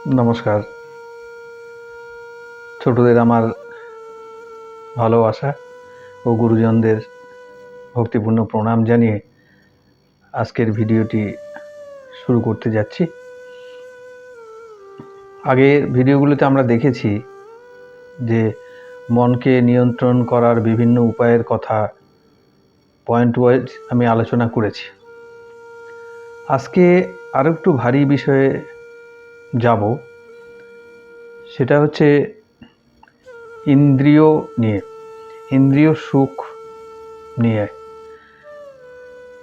নমস্কার। ছোটদের আমার ভালোবাসা ও গুরুজনদের ভক্তিপূর্ণ প্রণাম জানিয়ে আজকের ভিডিওটি শুরু করতে যাচ্ছি। আগের ভিডিওগুলোতে আমরা দেখেছি যে মনকে নিয়ন্ত্রণ করার বিভিন্ন উপায়ের কথা পয়েন্ট ওয়াইজ আমি আলোচনা করেছি। আজকে আরও একটু ভারী বিষয়ে যাব, সেটা হচ্ছে ইন্দ্রিয় নিয়ে, ইন্দ্রিয় সুখ নিয়ে।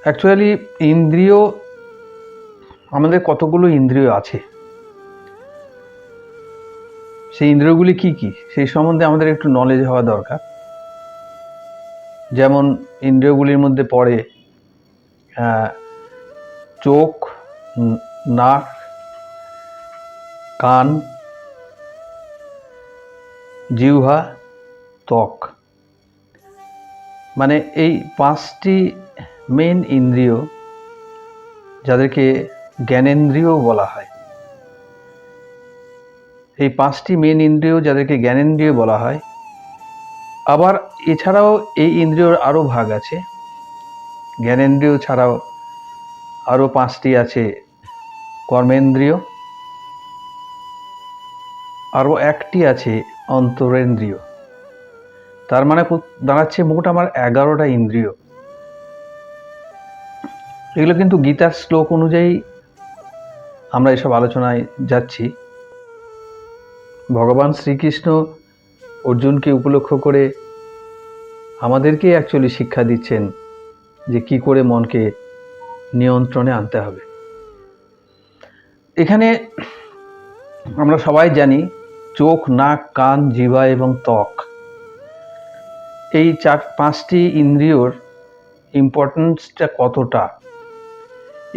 অ্যাকচুয়ালি ইন্দ্রিয়, আমাদের কতগুলো ইন্দ্রিয় আছে, সেই ইন্দ্রিয়গুলি কি কি সেই সম্বন্ধে আমাদের একটু নলেজ হওয়া দরকার। যেমন ইন্দ্রিয়গুলির মধ্যে পড়ে চোখ, নাক, কান, জিহ্বা, ত্বক। মানে এই পাঁচটি মেন ইন্দ্রিয়, যাদেরকে জ্ঞানেন্দ্রিয় বলা হয়। এই পাঁচটি মেন ইন্দ্রিয় যাদেরকে জ্ঞানেন্দ্রিয় বলা হয়। আবার এছাড়াও এই ইন্দ্রিয়র আরও ভাগ আছে। জ্ঞানেন্দ্রিয় ছাড়াও আরও পাঁচটি আছে কর্মেন্দ্রিয়, আরও একটি আছে অন্তরেন্দ্রিয়। তার মানে দাঁড়াচ্ছে মোট আমার 11টা ইন্দ্রিয়। এগুলো কিন্তু গীতার শ্লোক অনুযায়ী আমরা এসব আলোচনায় যাচ্ছি। ভগবান শ্রীকৃষ্ণ অর্জুনকে উপলক্ষ করে আমাদেরকে অ্যাকচুয়ালি শিক্ষা দিচ্ছেন যে কি করে মনকে নিয়ন্ত্রণে আনতে হবে। এখানে আমরা সবাই জানি চোখ, নাক, কান, জিহ্বা এবং ত্বক, এই পাঁচটি ইন্দ্রিয়র ইম্পর্টেন্সটা কতটা,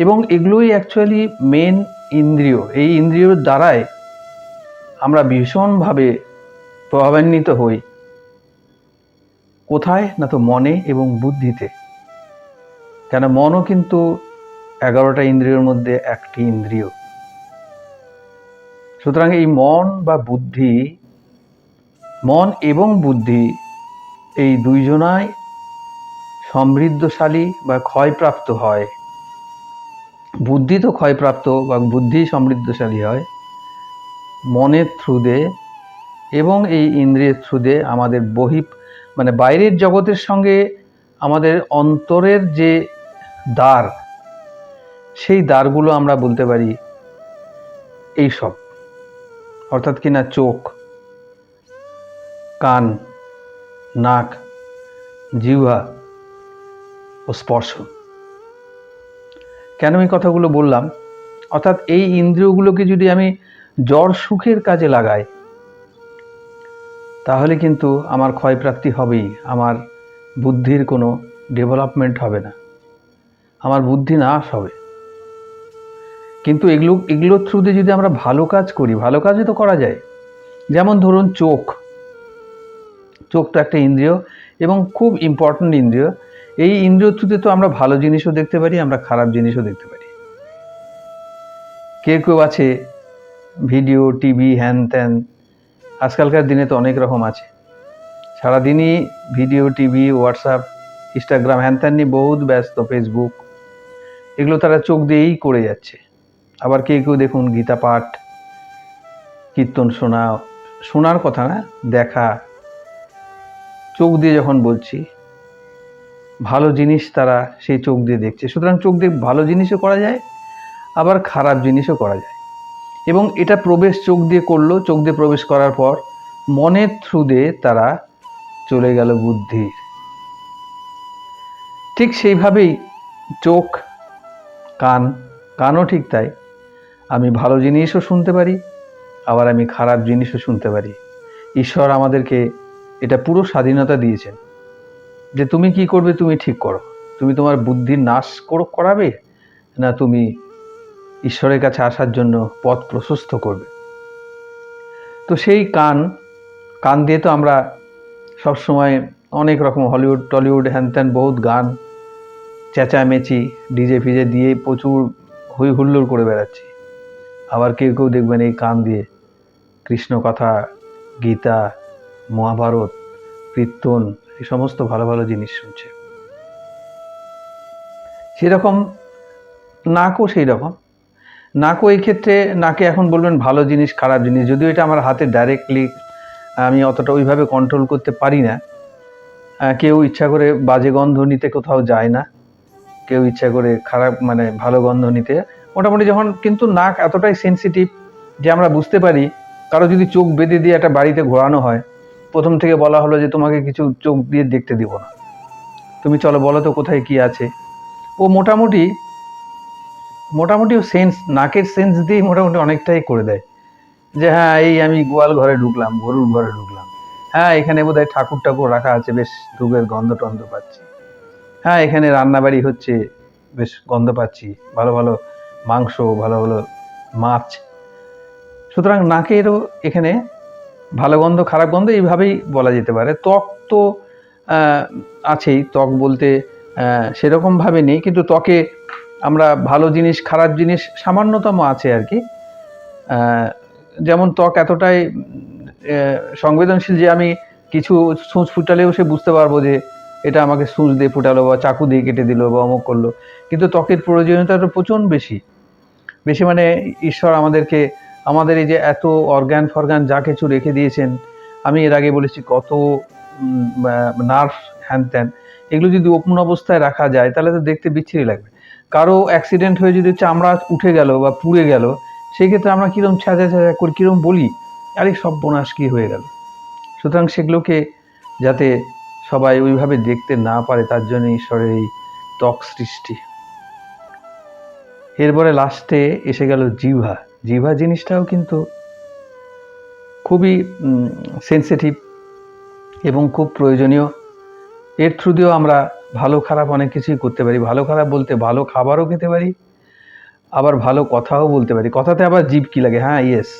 এবং এগুলোই অ্যাকচুয়ালি মেন ইন্দ্রিয়। এই ইন্দ্রিয়র দ্বারাই আমরা ভীষণভাবে প্রভাবান্বিত হই। কোথায় না, তো মনে এবং বুদ্ধিতে। কেন, মনও কিন্তু 11টা ইন্দ্রিয়র মধ্যে একটি ইন্দ্রিয়। সুতরাং এই মন বা বুদ্ধি, মন এবং বুদ্ধি, এই দুইজনাই সমৃদ্ধশালী বা ক্ষয়প্রাপ্ত হয়। বুদ্ধি তো ক্ষয়প্রাপ্ত বা বুদ্ধি সমৃদ্ধশালী হয় মনের থ্রুতে এবং এই ইন্দ্রিয়ের থ্রুতে। আমাদের মানে বাইরের জগতের সঙ্গে আমাদের অন্তরের যে দ্বার, সেই দ্বারগুলো আমরা বলতে পারি এইসব, অর্থাৎ কিনা চোখ, কান, নাক, জিহ্বা ও স্পর্শ। কেন এই কথাগুলো বললাম? অর্থাৎ এই ইন্দ্রিয়গুলোকে যদি আমি জড় সুখের কাজে লাগাই, তাহলে কিন্তু আমার ক্ষয়প্রাপ্তি হবেই। আমার বুদ্ধির কোনো ডেভেলপমেন্ট হবে না, আমার বুদ্ধি নাশ হবে। কিন্তু এগুলোর থ্রুতে যদি আমরা ভালো কাজ করি, ভালো কাজই তো করা যায়। যেমন ধরুন চোখ তো একটা ইন্দ্রিয় এবং খুব ইম্পর্ট্যান্ট ইন্দ্রিয়। এই ইন্দ্রিয় থ্রুতে তো আমরা ভালো জিনিসও দেখতে পারি, আমরা খারাপ জিনিসও দেখতে পারি। কেউ আছে ভিডিও, টিভি, হ্যান ত্যান, আজকালকার দিনে তো অনেক রকম আছে। সারাদিনই ভিডিও, টিভি, হোয়াটসঅ্যাপ, ইনস্টাগ্রাম, হ্যান ত্যান নিয়ে বহুত ব্যস্ত, ফেসবুক, এগুলো তারা চোখ দিয়েই করে যাচ্ছে। আবার কেউ দেখুন গীতা পাঠ, কীর্তন শোনার কথা না, দেখা, চোখ দিয়ে যখন বলছি, ভালো জিনিস তারা সেই চোখ দিয়ে দেখছে। সুতরাং চোখ দিয়ে ভালো জিনিসও করা যায়, আবার খারাপ জিনিসও করা যায়। এবং এটা প্রবেশ চোখ দিয়ে করলো, চোখ দিয়ে প্রবেশ করার পর মনের থ্রু দিয়ে তারা চলে গেল বুদ্ধির। ঠিক সেইভাবেই চোখ, কানও ঠিক তাই। আমি ভালো জিনিসও শুনতে পারি, আবার আমি খারাপ জিনিসও শুনতে পারি। ঈশ্বর আমাদেরকে এটা পুরো স্বাধীনতা দিয়েছেন যে তুমি কি করবে, তুমি ঠিক করো। তুমি তোমার বুদ্ধির নাশ করাবে, না তুমি ঈশ্বরের কাছে আসার জন্য পথ প্রশস্ত করবে। তো সেই কান দিয়ে তো আমরা সবসময় অনেক রকম হলিউড, টলিউড, হ্যান ত্যান বহুত গান, চেঁচামেচি, ডিজে ফিজে দিয়ে প্রচুর হই হুল্লোড় করে বেড়াচ্ছি। আবার কেউ কেউ দেখবেন এই কান দিয়ে কৃষ্ণ কথা, গীতা, মহাভারত, কীর্তন, এই সমস্ত ভালো ভালো জিনিস শুনছে। সেরকম নাকও সেই রকম। নাকও এই ক্ষেত্রে, নাকে এখন বলবেন ভালো জিনিস খারাপ জিনিস, যদিও এটা আমার হাতে ডাইরেক্টলি আমি অতটা ওইভাবে কন্ট্রোল করতে পারি না। কেউ ইচ্ছা করে বাজে গন্ধ নিতে কোথাও যায় না, কেউ ইচ্ছা করে খারাপ মানে ভালো গন্ধ নিতে। মোটামুটি যখন, কিন্তু নাক এতটাই সেন্সিটিভ যে আমরা বুঝতে পারি, কারো যদি চোখ বেঁধে দিয়ে একটা বাড়িতে ঘোরানো হয়, প্রথম থেকে বলা হলো যে তোমাকে কিছু চোখ দিয়ে দেখতে দিব না, তুমি চলো বলো তো কোথায় কি আছে। ও মোটামুটি ও সেন্স, নাকের সেন্স দিয়ে মোটামুটি অনেকটাই করে দেয় যে হ্যাঁ এই আমি গোয়াল ঘরে ঢুকলাম, গরুর ঘরে ঢুকলাম, হ্যাঁ এখানে বোধহয় ঠাকুর ঠাকুর রাখা আছে, বেশ ধূপের গন্ধ টন্ধ পাচ্ছি, হ্যাঁ এখানে রান্নাবাড়ি হচ্ছে, বেশ গন্ধ পাচ্ছি, ভালো ভালো মাংস, ভালো ভালো মাছ। সুতরাং নাকেরও এখানে ভালো গন্ধ খারাপ গন্ধ এইভাবেই বলা যেতে পারে। ত্বক তো আছেই, ত্বক বলতে সেরকমভাবে নেই, কিন্তু ত্বকে আমরা ভালো জিনিস খারাপ জিনিস সামান্যতম আছে আর কি। যেমন ত্বক এতটাই সংবেদনশীল যে আমি কিছু সূঁচ ফুটালেও সে বুঝতে পারবো যে এটা আমাকে সূঁচ দিয়ে ফুটালো বা চাকু দিয়ে কেটে দিল বা অমুক করলো। কিন্তু ত্বকের প্রয়োজনীয়তা তো প্রচণ্ড বেশি বেশি, মানে ঈশ্বর আমাদেরকে, আমাদের এই যে এত অর্গান ফরগান যা কিছু রেখে দিয়েছেন, আমি এর আগে বলেছি কত নার্ভ হ্যান ত্যান, এগুলো যদি ওপেন অবস্থায় রাখা যায় তাহলে তো দেখতে বিচ্ছিরি লাগবে। কারো অ্যাক্সিডেন্ট হয়ে যদি চামড়া উঠে গেল বা পুড়ে গেল, সেই ক্ষেত্রে আমরা কীরকম ছ্যাঁচা ছ্যাঁচা করে কীরকম বলি, আরে সর্বনাশ কী হয়ে গেল। সুতরাং সেগুলোকে যাতে সবাই ওইভাবে দেখতে না পারে তার জন্য ঈশ্বরের এই ত্বক সৃষ্টি। এরপরে লাস্টে এসে গেল জিহ্বা। জিহ্বা জিনিসটাও কিন্তু খুবই সেন্সিটিভ এবং খুব প্রয়োজনীয়। এর থ্রু দিয়েও আমরা ভালো খারাপ অনেক কিছুই করতে পারি। ভালো খারাপ বলতে ভালো খাবারও খেতে পারি, আবার ভালো কথাও বলতে পারি। কথাতে আবার জিভ কি লাগে? হ্যাঁ, ইয়েস,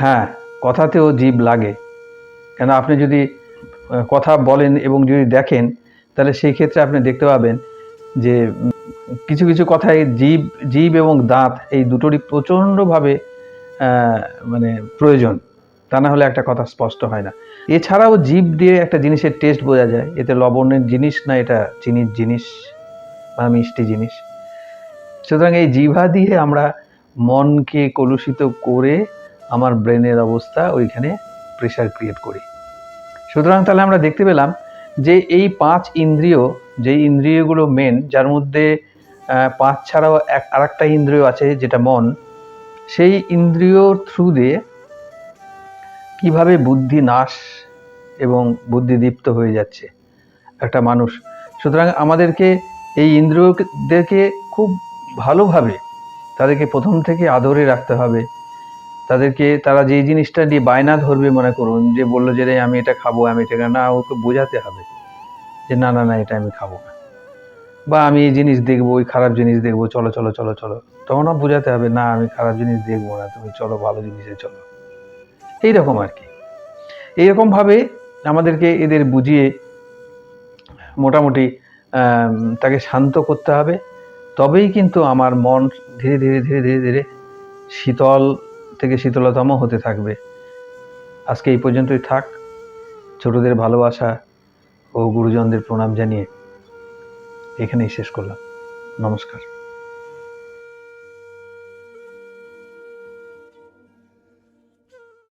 হ্যাঁ, কথাতেও জিভ লাগে। কেন, আপনি যদি কথা বলেন এবং যদি দেখেন, তাহলে সেই ক্ষেত্রে আপনি দেখতে পাবেন যে কিছু কিছু কথায় জিভ এবং দাঁত এই দুটোরই প্রচণ্ডভাবে মানে প্রয়োজন, তা না হলে একটা কথা স্পষ্ট হয় না। এছাড়াও জিভ দিয়ে একটা জিনিসের টেস্ট বোঝা যায়, এতে লবণের জিনিস না, এটা চিনির জিনিস বা মিষ্টি জিনিস। সুতরাং এই জিহ্বা দিয়ে আমরা মনকে কলুষিত করে আমার ব্রেনের অবস্থা ওইখানে প্রেশার ক্রিয়েট করি। সুতরাং তাহলে আমরা দেখতে পেলাম যে এই 5 ইন্দ্রিয়, যেই ইন্দ্রিয়গুলো মেন, যার মধ্যে 5 ছাড়াও আরেকটা ইন্দ্রিয় আছে যেটা মন, সেই ইন্দ্রিয়র থ্রু দিয়ে কিভাবে বুদ্ধি নাশ এবং বুদ্ধিদীপ্ত হয়ে যাচ্ছে একটা মানুষ। সুতরাং আমাদেরকে এই ইন্দ্রিয়দেরকে খুব ভালোভাবে তাদেরকে প্রথম থেকে আদরে রাখতে হবে। তাদেরকে, তারা যেই জিনিসটা নিয়ে বায়না ধরবে, মনে করুন যে বললো যে রে আমি এটা খাবো, আমি এটা না, ওকে বোঝাতে হবে যে না না না এটা আমি খাবো না, বা আমি এই জিনিস দেখবো, ওই খারাপ জিনিস দেখবো, চলো চলো চলো চলো, তখনও বোঝাতে হবে না আমি খারাপ জিনিস দেখবো না, তুমি চলো ভালো জিনিসে চলো। এইরকম আর কি। এইরকমভাবে আমাদেরকে এদের বুঝিয়ে মোটামুটি তাকে শান্ত করতে হবে, তবেই কিন্তু আমার মন ধীরে ধীরে ধীরে ধীরে ধীরে শীতল থেকে শীতলতম হতে থাকবে। আজকে এই পর্যন্তই থাক। ছোটদের ভালোবাসা ও গুরুজনদের প্রণাম জানিয়ে এখানেই শেষ করলাম। নমস্কার।